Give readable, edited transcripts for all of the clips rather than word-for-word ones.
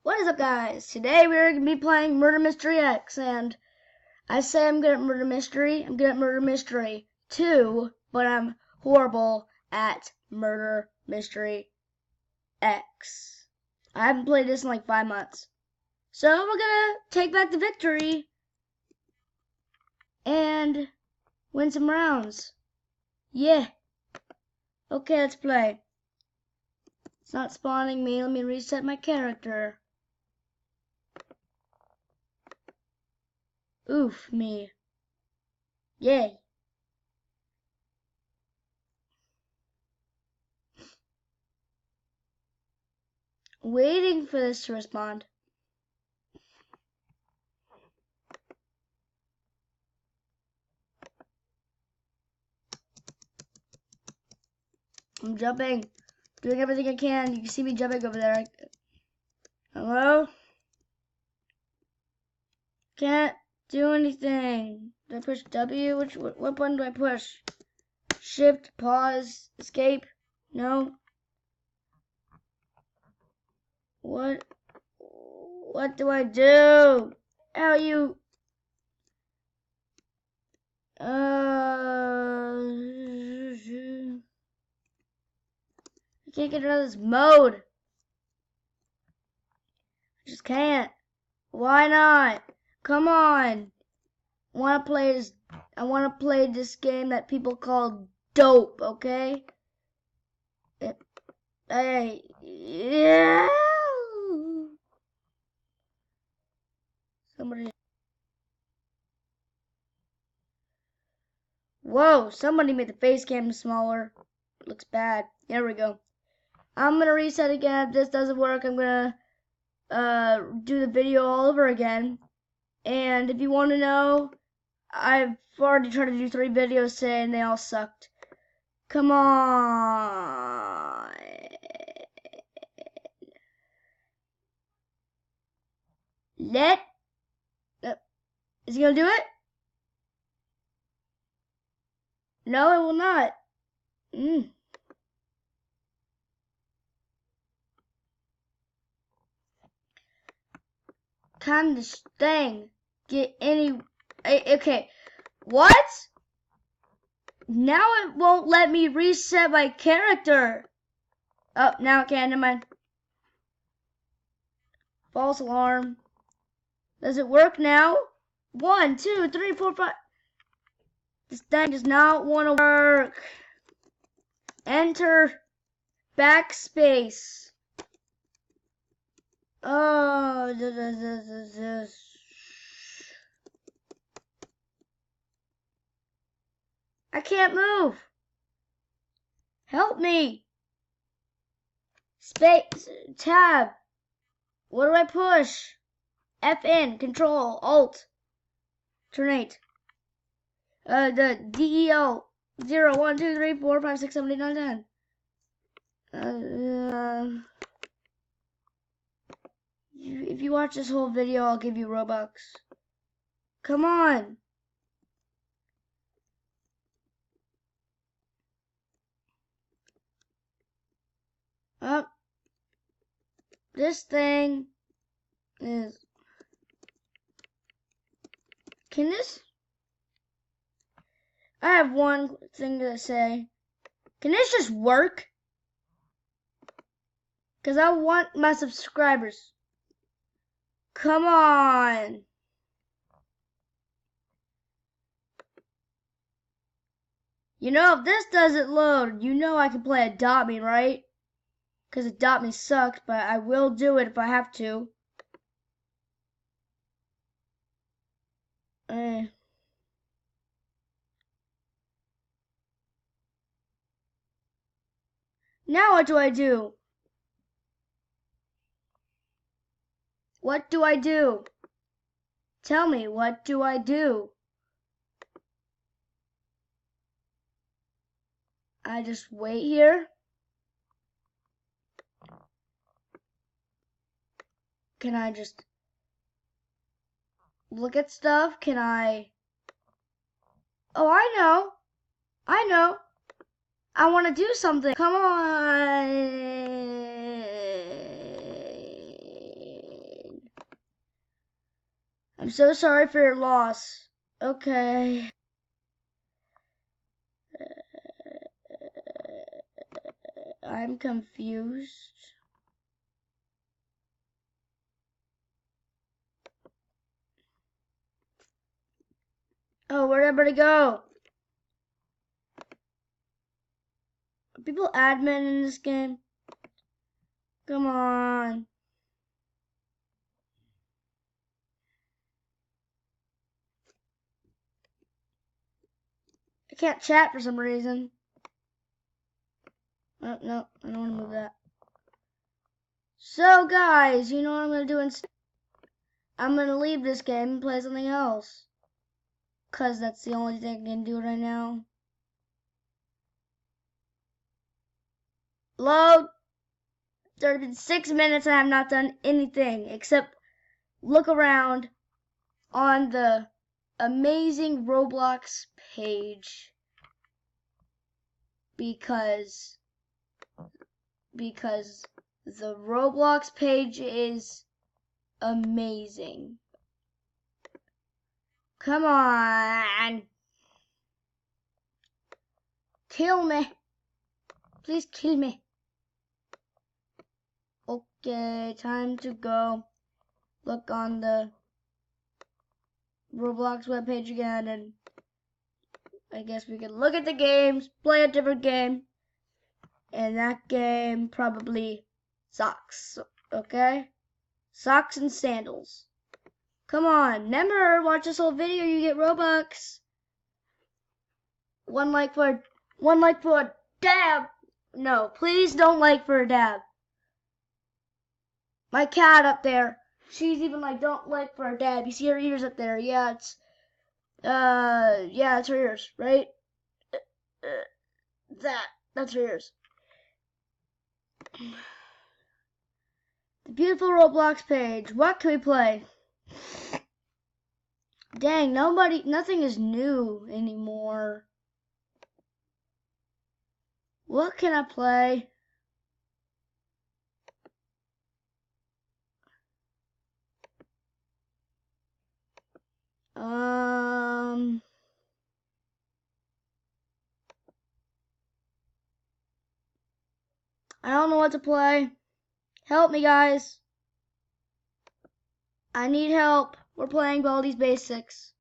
What is up, guys? Today we're going to be playing Murder Mystery X, and I say I'm good at Murder Mystery. I'm good at Murder Mystery 2, but I'm horrible at Murder Mystery X. I haven't played this in like 5 months. So we're going to take back the victory and win some rounds. Yeah. Okay, let's play. It's not spawning me. Let me reset my character. Oof me. Yay. Waiting for this to respond. I'm jumping. Doing everything I can. You can see me jumping over there. Hello? Can't do anything. Do I push W? What button do I push? Shift, pause, escape? No. What do I do? How you? I can't get out of this mode. I just can't. Why not? Come on. I want to play this game that people call dope, okay? Yeah. Somebody. Whoa, somebody made the face cam smaller. Looks bad. There we go. I'm gonna reset again. If this doesn't work, I'm gonna do the video all over again. And if you want to know, I've already tried to do 3 videos today and they all sucked. Come on. Is he gonna do it? No, it will not. Can this thing get any? Okay, what? Now it won't let me reset my character. Oh, now it can. Never mind. False alarm. Does it work now? 1, 2, 3, 4, 5. This thing does not want to work. Enter backspace. Oh, I can't move. Help me. Space, tab. What do I push? FN, control, alt, alternate. The DEL 0, 1, 2, 3, 4, 5, 6, 7, 8, 9, 10. If you watch this whole video, I'll give you Robux. Come on. Up. This thing is. Can this? I have one thing to say. Can this just work? Because I want my subscribers. Come on. You know, if this doesn't load, you know I can play Adopt Me, right? Because Adopt Me sucked, but I will do it if I have to. Now what do I do? What do I do? Tell me, what do I do? I just wait here? Can I just look at stuff? Can I? Oh, I know. I know. I want to do something. Come on. I'm so sorry for your loss. Okay. I'm confused. Oh, where'd everybody go? Are people admin in this game? Come on. I can't chat for some reason. Oh, no, I don't want to move that. So, guys, you know what I'm going to do instead? I'm going to leave this game and play something else. Because that's the only thing I can do right now. Load. There have been 6 minutes and I have not done anything except look around on the amazing Roblox page. Because the Roblox page is amazing. Come on. Kill me. Please kill me. Okay, time to go look on the Roblox webpage again, and I guess we can look at the games, play a different game, and that game probably sucks, okay? Socks and sandals. Come on, remember, watch this whole video, you get Robux. One like for a dab. No, please don't like for a dab. My cat up there, she's even like, don't like for a dab. You see her ears up there? Yeah, it's her ears, right? That's her ears. The beautiful Roblox page. What can we play? Dang, nothing is new anymore. What can I play? I don't know what to play. Help me, guys. I need help. We're playing Baldi's Basics.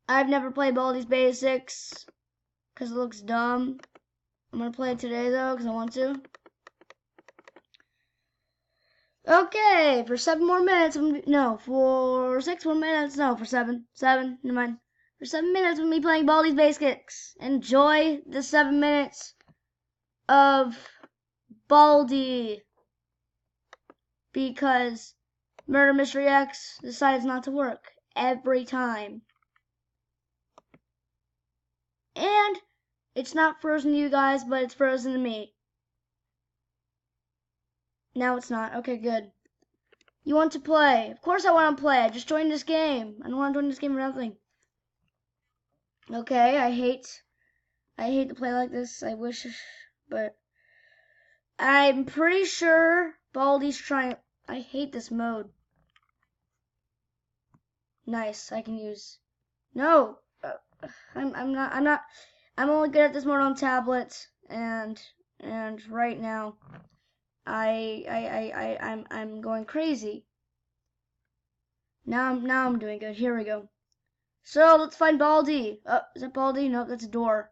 I've never played Baldi's Basics because it looks dumb. I'm going to play it today, though, because I want to. Okay, for 7 more minutes, for 6 more minutes, for 7, never mind. For 7 minutes, we'll be playing Baldi's Basics. Enjoy the 7 minutes of Baldi, because Murder Mystery X decides not to work every time. And it's not frozen to you guys, but it's frozen to me. Now it's not. Okay, good. You want to play? Of course I want to play. I just joined this game. I don't want to join this game for nothing. Okay, I hate to play like this. I wish, but I'm pretty sure Baldi's trying. I hate this mode. Nice, I can use. No, I'm not. I'm only good at this mode on tablet, and right now, I'm going crazy. Now I'm doing good. Here we go. So let's find Baldi. Oh, is that Baldi? Nope, that's a door.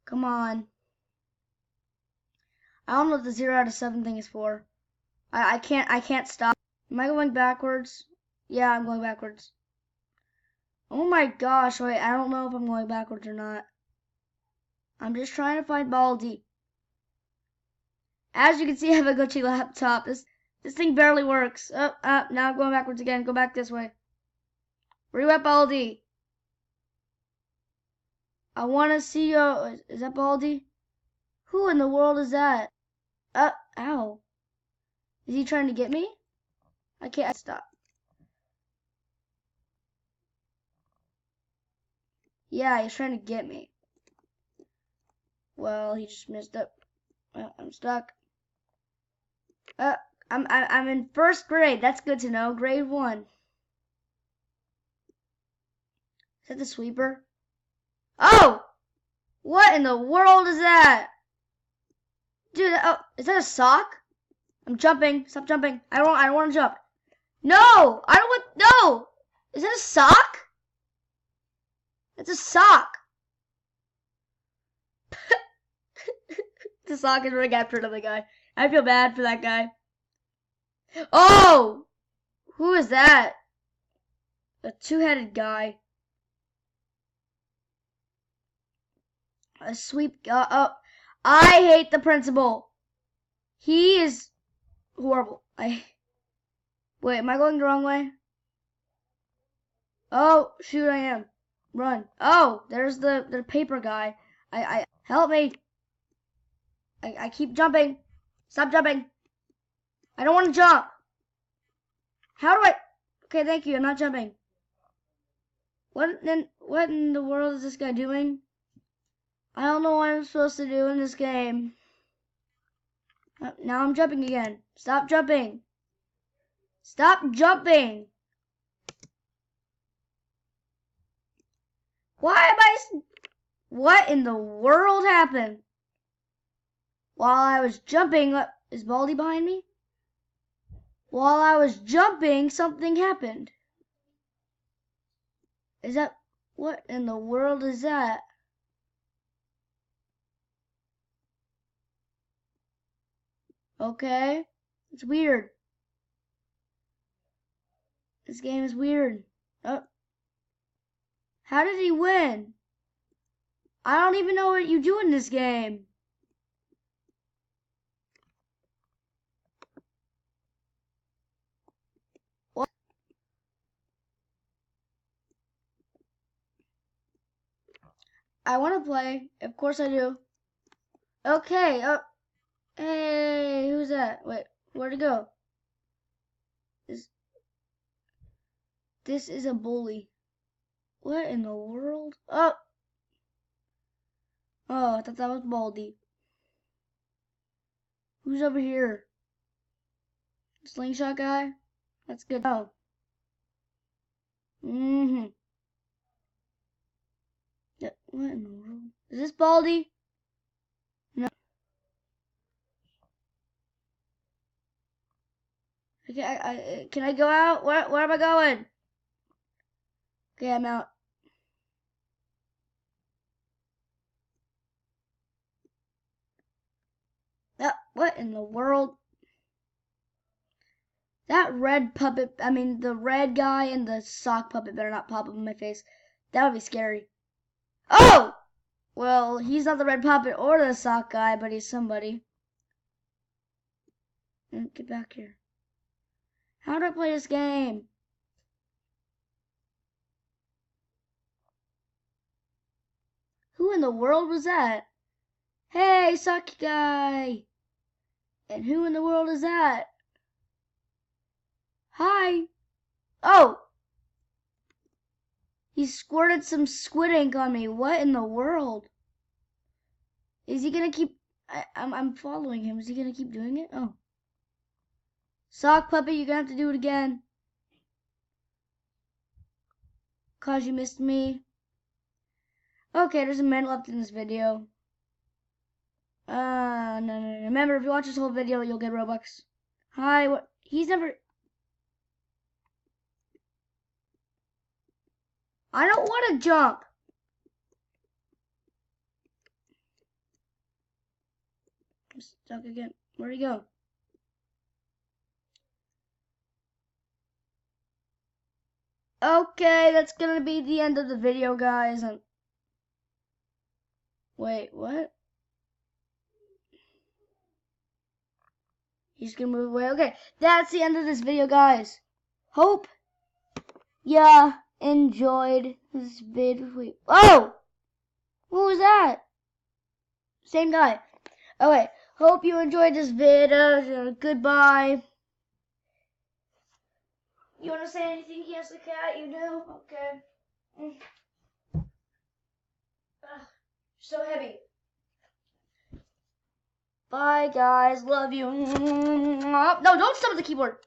Come on. I don't know what the 0 out of 7 thing is for. I can't stop. Am I going backwards? Yeah, I'm going backwards. Oh my gosh, wait, I don't know if I'm going backwards or not. I'm just trying to find Baldi. As you can see, I have a glitchy laptop. This thing barely works. Now I'm going backwards again. Go back this way. Where you at, Baldi? I want to see you. Is that Baldi? Who in the world is that? Ow. Is he trying to get me? I can't stop. Yeah, he's trying to get me. Well, he just messed up. I'm stuck. I'm in first grade. That's good to know. Grade 1. Is that the sweeper? Oh! What in the world is that? Dude, oh, is that a sock? I'm jumping. Stop jumping. I don't want to jump. No! I don't want, no! Is that a sock? It's a sock. The sock is running after another guy. I feel bad for that guy. Oh! Who is that? A two-headed guy. A sweep. Oh, I hate the principal. He is horrible. Wait, am I going the wrong way? Oh, shoot, I am. Run. Oh, there's the paper guy. Help me. I keep jumping. Stop jumping. I don't want to jump. How do I? Okay, thank you. I'm not jumping. What in the world is this guy doing? I don't know what I'm supposed to do in this game. Now I'm jumping again. Stop jumping. Stop jumping. What in the world happened? While I was jumping, is Baldi behind me? While I was jumping, something happened. Is that, what in the world is that? Okay, it's weird. This game is weird. Oh. How did he win? I don't even know what you do in this game. What? I want to play. Of course I do. Okay. Hey, who's that? Wait, where'd it go? This is a bully. What in the world? Oh, I thought that was Baldi. Who's over here? Slingshot guy? That's good. Oh. Yeah, what in the world? Is this Baldi? No. Okay, can I go out? Where am I going? Okay, I'm out. What in the world? That red puppet, I mean the red guy and the sock puppet better not pop up in my face. That would be scary. Oh! Well, he's not the red puppet or the sock guy, but he's somebody. Get back here. How do I play this game? Who in the world was that? Hey, sock guy! And who in the world is that? Hi! Oh! He squirted some squid ink on me. What in the world? Is he gonna keep... I'm following him. Is he gonna keep doing it? Oh. Sock puppet, you're gonna have to do it again. 'Cause you missed me. Okay, there's a man left in this video. No. Remember, if you watch this whole video, you'll get Robux. Hi, what? He's never... I don't want to jump. I'm stuck again. Where'd he go? Okay, that's gonna be the end of the video, guys. Wait, what? He's gonna move away. Okay, that's the end of this video, guys. Hope ya enjoyed this vid. Wait, oh! What was that? Same guy. Okay, hope you enjoyed this vid. Goodbye. You want to say anything, Yes the Cat? You do? Okay. So heavy. Bye, guys. Love you. No, don't stop at the keyboard.